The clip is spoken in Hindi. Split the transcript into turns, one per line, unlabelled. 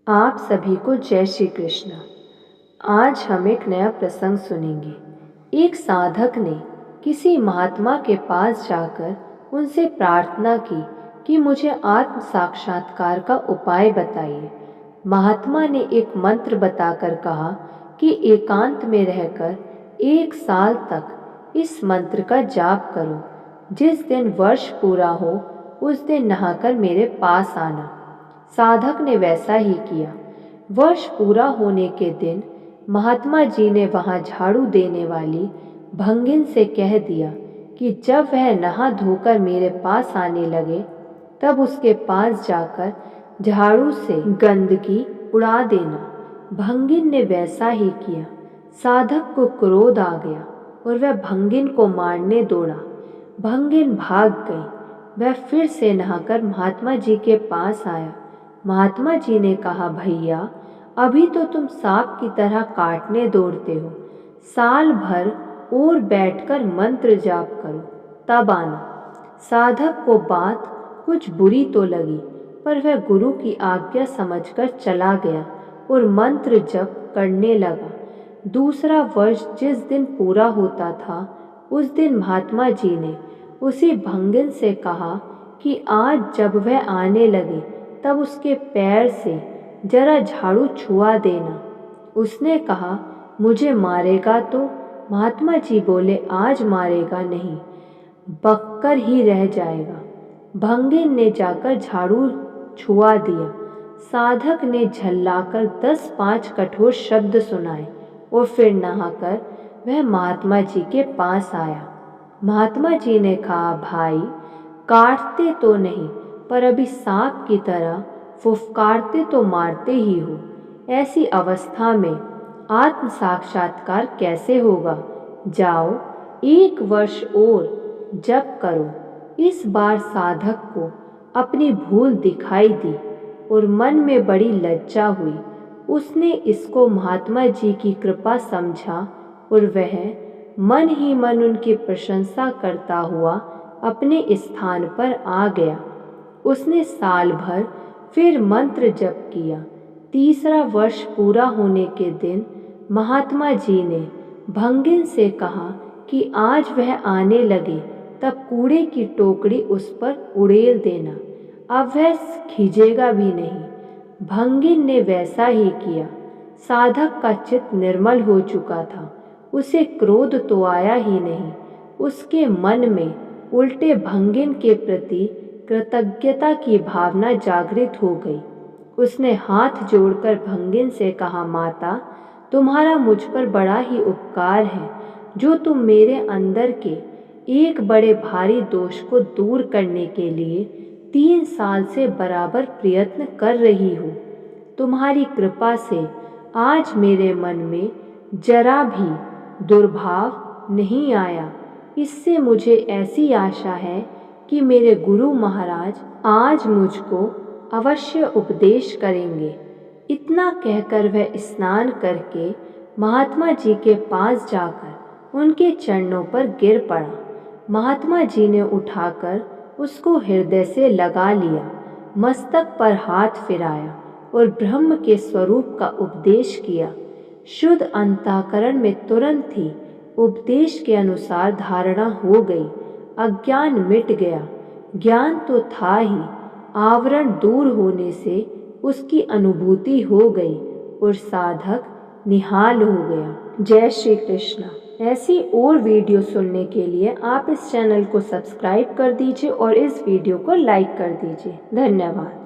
आप सभी को जय श्री कृष्ण। आज हम एक नया प्रसंग सुनेंगे। एक साधक ने किसी महात्मा के पास जाकर उनसे प्रार्थना की कि मुझे आत्म साक्षात्कार का उपाय बताइए। महात्मा ने एक मंत्र बताकर कहा कि एकांत में रहकर 1 साल तक इस मंत्र का जाप करो। जिस दिन वर्ष पूरा हो उस दिन नहाकर मेरे पास आना। साधक ने वैसा ही किया। वर्ष पूरा होने के दिन महात्मा जी ने वहां झाड़ू देने वाली भंगिन से कह दिया कि जब वह नहा धोकर मेरे पास आने लगे तब उसके पास जाकर झाड़ू से गंदगी उड़ा देना। भंगिन ने वैसा ही किया। साधक को क्रोध आ गया और वह भंगिन को मारने दौड़ा। भंगिन भाग गई। वह फिर से नहाकर महात्मा जी के पास आया। महात्मा जी ने कहा, भैया अभी तो तुम सांप की तरह काटने दौड़ते हो। साल भर और बैठकर मंत्र जाप करो तब आना। साधक को बात कुछ बुरी तो लगी, पर वह गुरु की आज्ञा समझकर चला गया और मंत्र जप करने लगा। दूसरा वर्ष जिस दिन पूरा होता था उस दिन महात्मा जी ने उसी भंगिन से कहा कि आज जब वह आने लगे तब उसके पैर से जरा झाड़ू छुआ देना। उसने कहा, मुझे मारेगा तो? महात्मा जी बोले, आज मारेगा नहीं, बककर ही रह जाएगा। भंगिन ने जाकर झाड़ू छुआ दिया। साधक ने झल्लाकर 10-5 कठोर शब्द सुनाए और फिर नहाकर वह महात्मा जी के पास आया। महात्मा जी ने कहा, भाई काटते तो नहीं, पर अभी सांप की तरह फुफकारते तो मारते ही हो। ऐसी अवस्था में आत्म साक्षात्कार कैसे होगा? जाओ 1 वर्ष और जप करो। इस बार साधक को अपनी भूल दिखाई दी और मन में बड़ी लज्जा हुई। उसने इसको महात्मा जी की कृपा समझा और वह मन ही मन उनकी प्रशंसा करता हुआ अपने स्थान पर आ गया। उसने साल भर फिर मंत्र जप किया। तीसरा वर्ष पूरा होने के दिन महात्मा जी ने भंगिन से कहा कि आज वह आने लगे तब कूड़े की टोकरी उस पर उड़ेल देना। अब वह खींचेगा भी नहीं। भंगिन ने वैसा ही किया। साधक का चित्त निर्मल हो चुका था। उसे क्रोध तो आया ही नहीं। उसके मन में उल्टे भंगिन के प्रति कृतज्ञता की भावना जागृत हो गई। उसने हाथ जोड़कर भंगिन से कहा, माता तुम्हारा मुझ पर बड़ा ही उपकार है, जो तुम मेरे अंदर के एक बड़े भारी दोष को दूर करने के लिए 3 साल से बराबर प्रयत्न कर रही हो। तुम्हारी कृपा से आज मेरे मन में जरा भी दुर्भाव नहीं आया। इससे मुझे ऐसी आशा है कि मेरे गुरु महाराज आज मुझको अवश्य उपदेश करेंगे। इतना कहकर वह स्नान करके महात्मा जी के पास जाकर उनके चरणों पर गिर पड़ा। महात्मा जी ने उठाकर उसको हृदय से लगा लिया, मस्तक पर हाथ फिराया और ब्रह्म के स्वरूप का उपदेश किया। शुद्ध अंतःकरण में तुरंत ही उपदेश के अनुसार धारणा हो गई। अज्ञान मिट गया। ज्ञान तो था ही, आवरण दूर होने से उसकी अनुभूति हो गई और साधक निहाल हो गया। जय श्री कृष्ण। ऐसी और वीडियो सुनने के लिए आप इस चैनल को सब्सक्राइब कर दीजिए और इस वीडियो को लाइक कर दीजिए। धन्यवाद।